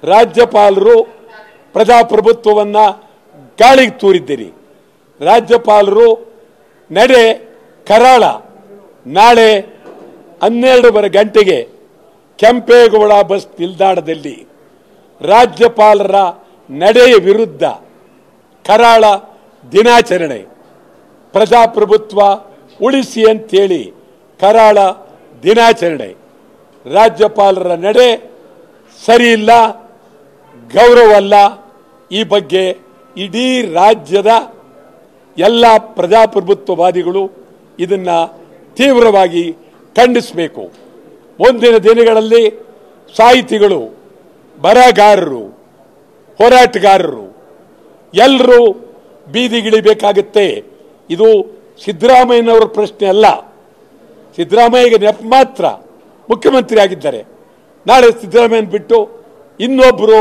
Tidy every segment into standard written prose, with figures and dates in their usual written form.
ರಾಜ್ಯಪಾಲರು ಪ್ರಜಾಪ್ರಭುತ್ವವನ್ನು ಗಾಳಿಗೆ ತೂರಿದ್ದೀರಿ. ರಾಜ್ಯಪಾಲರು ನಡೆ ಕರಾಳ. ನಾಳೆ 12:30 ಗಂಟೆಗೆ ಕೆಂಪೇಗೌಡ ಬಸ್ ನಿಲ್ದಾಣದಲ್ಲಿ ರಾಜ್ಯಪಾಲರ ನಡೆಯ ವಿರುದ್ಧ ಕರಾಳ ದಿನಾಚರಣೆ. ಪ್ರಜಾಪ್ರಭುತ್ವ ಉಳಿಸಿ ಅಂತೇಳಿ ಕರಾಳ ದಿನಾಚರಣೆ. ರಾಜ್ಯಪಾಲರ ನಡೆ ಸರಿಯಿಲ್ಲ, ಗೌರವ ಅಲ್ಲ. ಈ ಬಗ್ಗೆ ಇಡೀ ರಾಜ್ಯದ ಎಲ್ಲ ಪ್ರಜಾಪ್ರಭುತ್ವವಾದಿಗಳು ಇದನ್ನು ತೀವ್ರವಾಗಿ ಖಂಡಿಸಬೇಕು. ಮುಂದಿನ ದಿನಗಳಲ್ಲಿ ಸಾಹಿತಿಗಳು, ಬರಹಗಾರರು, ಹೋರಾಟಗಾರರು ಎಲ್ಲರೂ ಬೀದಿಗಿಳಿಬೇಕಾಗುತ್ತೆ. ಇದು ಸಿದ್ದರಾಮಯ್ಯನವರ ಪ್ರಶ್ನೆ ಅಲ್ಲ. ಸಿದ್ದರಾಮಯ್ಯಗೆ ನೆಪ ಮಾತ್ರ ಮುಖ್ಯಮಂತ್ರಿ ಆಗಿದ್ದಾರೆ. ನಾಳೆ ಸಿದ್ದರಾಮಯ್ಯನ ಬಿಟ್ಟು ಇನ್ನೊಬ್ಬರು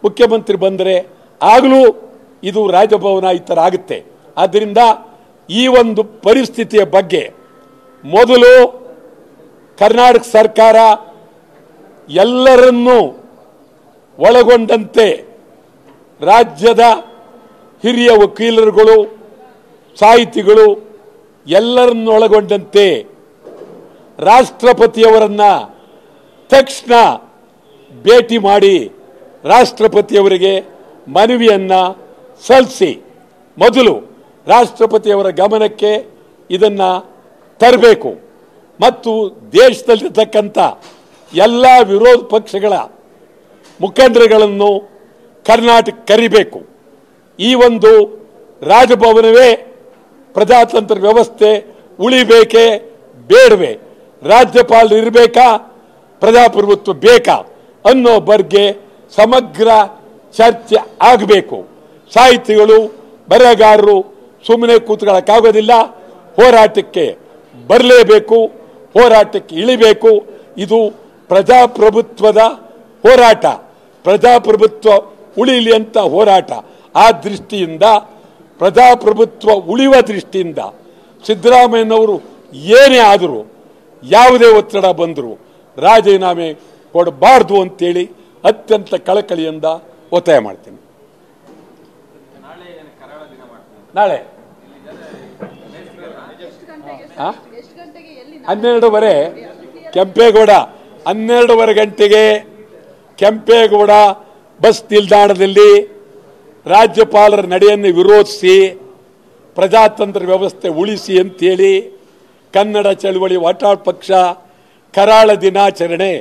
ಮುಖ್ಯಮಂತ್ರಿ ಬಂದರೆ ಆಗಲೂ ಇದು ರಾಜಭವನ ಈ ಥರ ಆಗುತ್ತೆ. ಆದ್ದರಿಂದ ಈ ಒಂದು ಪರಿಸ್ಥಿತಿಯ ಬಗ್ಗೆ ಮೊದಲು ಕರ್ನಾಟಕ ಸರ್ಕಾರ ಎಲ್ಲರನ್ನೂ ಒಳಗೊಂಡಂತೆ ರಾಜ್ಯದ ಹಿರಿಯ ವಕೀಲರುಗಳು, ಸಾಹಿತಿಗಳು ಎಲ್ಲರನ್ನು ಒಳಗೊಂಡಂತೆ ರಾಷ್ಟ್ರಪತಿಯವರನ್ನ ತಕ್ಷಣ ಭೇಟಿ ಮಾಡಿ ರಾಷ್ಟ್ರಪತಿಯವರಿಗೆ ಮನವಿಯನ್ನ ಸಲ್ಲಿಸಿ ಮೊದಲು ರಾಷ್ಟ್ರಪತಿಯವರ ಗಮನಕ್ಕೆ ಇದನ್ನು ತರಬೇಕು ಮತ್ತು ದೇಶದಲ್ಲಿರ್ತಕ್ಕಂಥ ಎಲ್ಲ ವಿರೋಧ ಪಕ್ಷಗಳ ಮುಖಂಡರುಗಳನ್ನು ಕರ್ನಾಟಕ ಕರಿಬೇಕು. ಈ ಒಂದು ರಾಜಭವನವೇ ಪ್ರಜಾತಂತ್ರ ವ್ಯವಸ್ಥೆ ಉಳಿಬೇಕೇ ಬೇಡವೇ, ರಾಜ್ಯಪಾಲರು ಇರಬೇಕಾ, ಪ್ರಜಾಪ್ರಭುತ್ವ ಬೇಕಾ ಅನ್ನೋ ಬಗ್ಗೆ ಸಮಗ್ರ ಚರ್ಚೆ ಆಗಬೇಕು. ಸಾಹಿತಿಗಳು, ಬರಹಗಾರರು ಸುಮ್ಮನೆ ಕೂತ್ಕೊಳ್ಳೋಕ್ಕಾಗೋದಿಲ್ಲ. ಹೋರಾಟಕ್ಕೆ ಬರಲೇಬೇಕು, ಹೋರಾಟಕ್ಕೆ ಇಳಿಬೇಕು. ಇದು ಪ್ರಜಾಪ್ರಭುತ್ವದ ಹೋರಾಟ, ಪ್ರಜಾಪ್ರಭುತ್ವ ಉಳಿಲಿ ಅಂತ ಹೋರಾಟ. ಆ ದೃಷ್ಟಿಯಿಂದ, ಪ್ರಜಾಪ್ರಭುತ್ವ ಉಳಿಯುವ ದೃಷ್ಟಿಯಿಂದ ಸಿದ್ದರಾಮಯ್ಯನವರು ಏನೇ ಆದರೂ, ಯಾವುದೇ ಒತ್ತಡ ಬಂದರೂ ರಾಜೀನಾಮೆ ಕೊಡಬಾರ್ದು ಅಂತೇಳಿ ಅತ್ಯಂತ ಕಳಕಳಿಯಿಂದ ಒತ್ತಾಯ ಮಾಡ್ತೀನಿ. ನಾಳೆ 12:30 ಕೆಂಪೇಗೌಡ 12:30 ಗಂಟೆಗೆ ಕೆಂಪೇಗೌಡ ಬಸ್ ನಿಲ್ದಾಣದಲ್ಲಿ ರಾಜ್ಯಪಾಲರ ನಡೆಯನ್ನು ವಿರೋಧಿಸಿ ಪ್ರಜಾತಂತ್ರ ವ್ಯವಸ್ಥೆ ಉಳಿಸಿ ಅಂತೇಳಿ ಕನ್ನಡ ಚಳವಳಿ ವಾಟಾಳ್ ಪಕ್ಷ ಕರಾಳ ದಿನಾಚರಣೆ